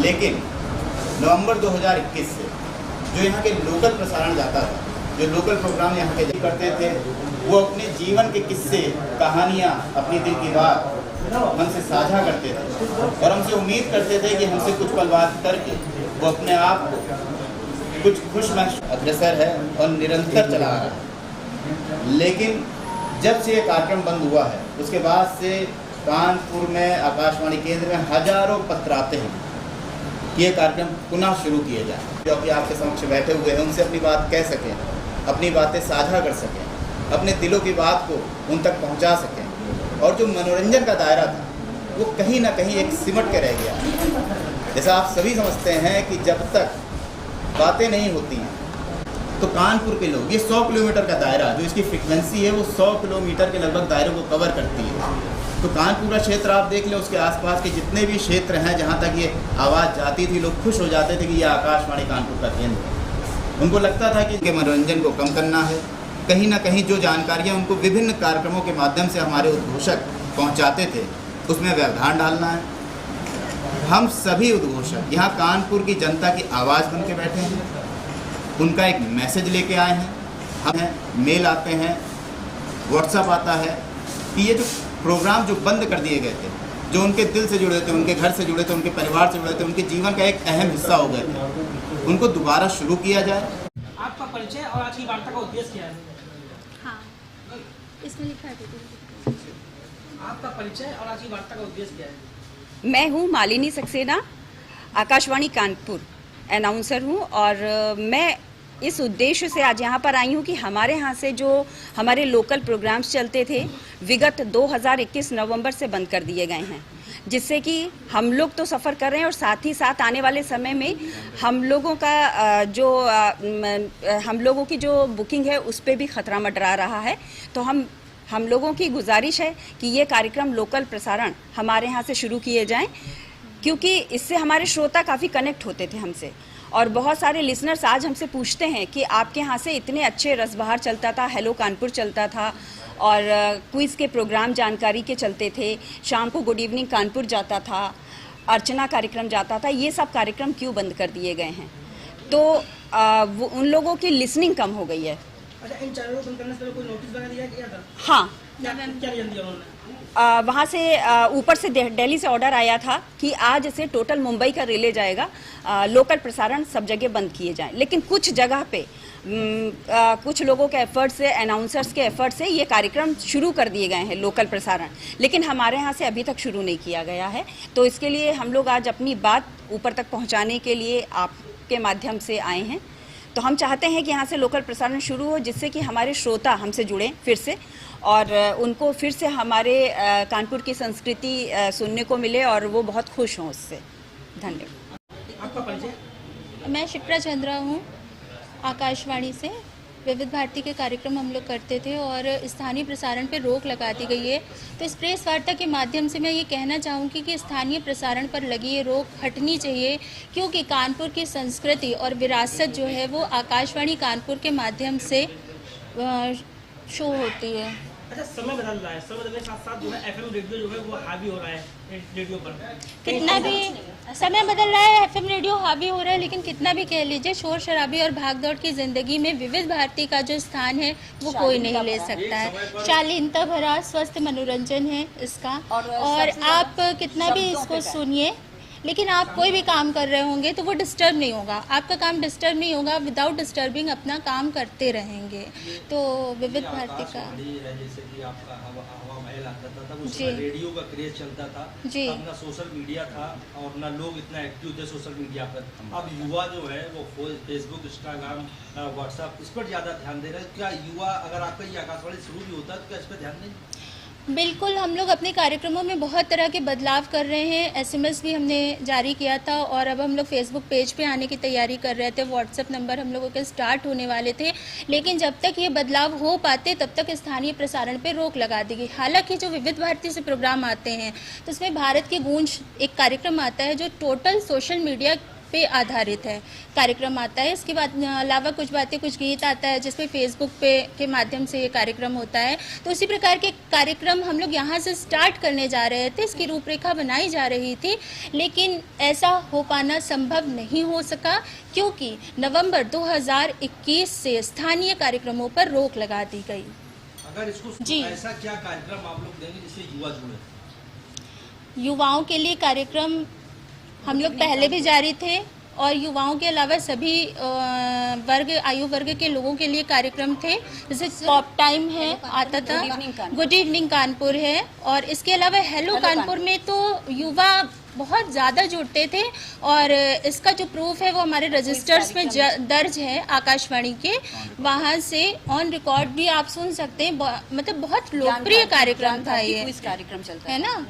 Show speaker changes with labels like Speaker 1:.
Speaker 1: लेकिन नवंबर 2021 से जो यहाँ के लोकल प्रसारण जाता था, जो लोकल प्रोग्राम यहाँ के करते थे, वो अपने जीवन के किस्से, कहानियाँ, अपनी दिल की बात हमसे साझा करते थे और हमसे उम्मीद करते थे कि हमसे कुछ पल बात करके वो अपने आप को कुछ खुश महसूस अग्रसर है और निरंतर चला आ रहा है। लेकिन जब से ये कार्यक्रम बंद हुआ है उसके बाद से कानपुर में आकाशवाणी केंद्र में हजारों पत्र आते हैं कि ये कार्यक्रम पुनः शुरू किए जाए, जो अभी आपके समक्ष बैठे हुए हैं उनसे अपनी बात कह सकें, अपनी बातें साझा कर सकें, अपने दिलों की बात को उन तक पहुंचा सकें। और जो मनोरंजन का दायरा था वो कहीं ना कहीं एक सिमट के रह गया। जैसा आप सभी समझते हैं कि जब तक बातें नहीं होती हैं तो कानपुर के लोग, ये 100 किलोमीटर का दायरा जो इसकी फ्रिक्वेंसी है वो 100 किलोमीटर के लगभग दायरे को कवर करती है। तो कानपुर का क्षेत्र आप देख लें, उसके आसपास के जितने भी क्षेत्र हैं जहाँ तक ये आवाज़ जाती थी, लोग खुश हो जाते थे कि ये आकाशवाणी कानपुर का केंद्र है। उनको लगता था कि इनके मनोरंजन को कम करना है, कहीं ना कहीं जो जानकारियाँ उनको विभिन्न कार्यक्रमों के माध्यम से हमारे उद्घोषक पहुँचाते थे उसमें व्यवधान डालना है। हम सभी उद्घोषक यहाँ कानपुर की जनता की आवाज़ बन के बैठे हैं, उनका एक मैसेज लेके आए हैं। हम हैं, मेल आते हैं, व्हाट्सएप आता है कि ये जो प्रोग्राम जो बंद कर दिए गए थे, जो उनके दिल से जुड़े थे, उनके घर से जुड़े थे, उनके परिवार से जुड़े थे, उनके जीवन का एक अहम हिस्सा हो गए थे, उनको दोबारा शुरू किया जाए।
Speaker 2: आपका परिचय और आज की वार्ता का उद्देश्य क्या है?
Speaker 3: हाँ, इसमें लिखा है।
Speaker 2: आपका परिचय और आज की वार्ता का उद्देश्य क्या है?
Speaker 4: मैं हूँ मालिनी सक्सेना, आकाशवाणी कानपुर अनाउंसर हूँ और मैं इस उद्देश्य से आज यहाँ पर आई हूँ कि हमारे यहाँ से जो हमारे लोकल प्रोग्राम्स चलते थे विगत 2021 नवंबर से बंद कर दिए गए हैं, जिससे कि हम लोग तो सफ़र कर रहे हैं और साथ ही साथ आने वाले समय में हम लोगों की जो बुकिंग है उस पर भी ख़तरा मंडरा रहा है। तो हम लोगों की गुजारिश है कि ये कार्यक्रम लोकल प्रसारण हमारे यहाँ से शुरू किए जाएं, क्योंकि इससे हमारे श्रोता काफ़ी कनेक्ट होते थे हमसे और बहुत सारे लिसनर्स आज हमसे पूछते हैं कि आपके यहाँ से इतने अच्छे रसबहार चलता था, हेलो कानपुर चलता था और क्विज़ के प्रोग्राम जानकारी के चलते थे, शाम को गुड इवनिंग कानपुर जाता था, अर्चना कार्यक्रम जाता था, ये सब कार्यक्रम क्यों बंद कर दिए गए हैं? तो वो उन लोगों की लिसनिंग कम हो गई है।
Speaker 2: अच्छा, इन चैनलों को बंद करने से कोई नोटिस वगैरह दिया गया था?
Speaker 4: हाँ,
Speaker 2: क्या रीजन दिया उन्होंने?
Speaker 4: वहाँ से ऊपर से दिल्ली से ऑर्डर आया था कि आज से टोटल मुंबई का रिले जाएगा, लोकल प्रसारण सब जगह बंद किए जाएं। लेकिन कुछ जगह पे कुछ लोगों के एफर्ट से, अनाउंसर्स के एफर्ट से ये कार्यक्रम शुरू कर दिए गए हैं लोकल प्रसारण, लेकिन हमारे यहाँ से अभी तक शुरू नहीं किया गया है। तो इसके लिए हम लोग आज अपनी बात ऊपर तक पहुँचाने के लिए आपके माध्यम से आए हैं। तो हम चाहते हैं कि यहाँ से लोकल प्रसारण शुरू हो, जिससे कि हमारे श्रोता हमसे जुड़ें फिर से और उनको फिर से हमारे कानपुर की संस्कृति सुनने को मिले और वो बहुत खुश हों उससे। धन्यवाद।
Speaker 2: आपका परिचय?
Speaker 3: मैं शिप्रा चंद्रा हूँ, आकाशवाणी से। विविध भारती के कार्यक्रम हम लोग करते थे और स्थानीय प्रसारण पर रोक लगा दी गई है। तो इस प्रेस वार्ता के माध्यम से मैं ये कहना चाहूँगी कि स्थानीय प्रसारण पर लगी ये रोक हटनी चाहिए, क्योंकि कानपुर की संस्कृति और विरासत जो है वो आकाशवाणी कानपुर के माध्यम से शो होती है।
Speaker 2: अच्छा, समय बदल रहा है, समय बदलने के साथ साथ जो है एफएम रेडियो जो है वो हावी हो रहा है रेडियो पर।
Speaker 3: कितना भी समय बदल रहा है, एफएम रेडियो हावी हो रहा है, लेकिन कितना भी कह लीजिए शोर शराबी और भागदौड़ की ज़िंदगी में विविध भारती का जो स्थान है वो कोई नहीं ले सकता है। शालीनता भरा स्वस्थ मनोरंजन है इसका, और आप कितना भी इसको सुनिए, लेकिन आप कोई भी काम कर रहे होंगे तो वो डिस्टर्ब नहीं होगा, आपका काम डिस्टर्ब नहीं होगा, विदाउट डिस्टर्बिंग अपना काम करते रहेंगे। तो विविध भारती का
Speaker 5: जैसे कि आपका हवा महल आता था, तब
Speaker 3: जी,
Speaker 5: रेडियो का क्रेज चलता था
Speaker 3: जी,
Speaker 5: अपना सोशल मीडिया था और ना लोग इतना एक्टिव थे सोशल मीडिया पर। अब युवा जो है वो फेसबुक, इंस्टाग्राम, व्हाट्सएप इस पर ज़्यादा ध्यान दे रहे हैं। क्या युवा, अगर आपका ये आकाशवाणी शुरू भी होता है तो क्या इस पर ध्यान नहीं?
Speaker 3: बिल्कुल, हम लोग अपने कार्यक्रमों में बहुत तरह के बदलाव कर रहे हैं। एसएमएस भी हमने जारी किया था और अब हम लोग फेसबुक पेज पे आने की तैयारी कर रहे थे। व्हाट्सएप नंबर हम लोगों के स्टार्ट होने वाले थे, लेकिन जब तक ये बदलाव हो पाते तब तक स्थानीय प्रसारण पे रोक लगा दी गई। हालांकि जो विविध भारती से प्रोग्राम आते हैं तो उसमें भारत की गूंज एक कार्यक्रम आता है जो टोटल सोशल मीडिया पे आधारित है कार्यक्रम आता है। इसके बाद अलावा कुछ बातें, कुछ गीत आता है जिसपे फेसबुक पे के माध्यम से ये कार्यक्रम होता है। तो उसी प्रकार के कार्यक्रम हम लोग यहाँ से स्टार्ट करने जा रहे थे, इसकी रूपरेखा बनाई जा रही थी, लेकिन ऐसा हो पाना संभव नहीं हो सका क्योंकि नवंबर 2021 से स्थानीय कार्यक्रमों पर रोक लगा दी गई।
Speaker 5: अगर इसको
Speaker 3: जी।
Speaker 5: ऐसा क्या कार्यक्रम आप लोग देंगे जिससे युवा जुड़े?
Speaker 3: युवाओं के लिए कार्यक्रम हम लोग पहले भी जारी थे और युवाओं के अलावा सभी आयु वर्ग के लोगों के लिए कार्यक्रम थे, जैसे टॉप टाइम है आता था, गुड इवनिंग कानपुर है, और इसके अलावा हेलो कानपुर में तो युवा बहुत ज़्यादा जुड़ते थे और इसका जो प्रूफ है वो हमारे रजिस्टर्स में दर्ज है आकाशवाणी के, वहाँ से ऑन रिकॉर्ड भी आप सुन सकते हैं। मतलब बहुत लोकप्रिय कार्यक्रम था ये,
Speaker 4: कार्यक्रम चलता
Speaker 3: है ना।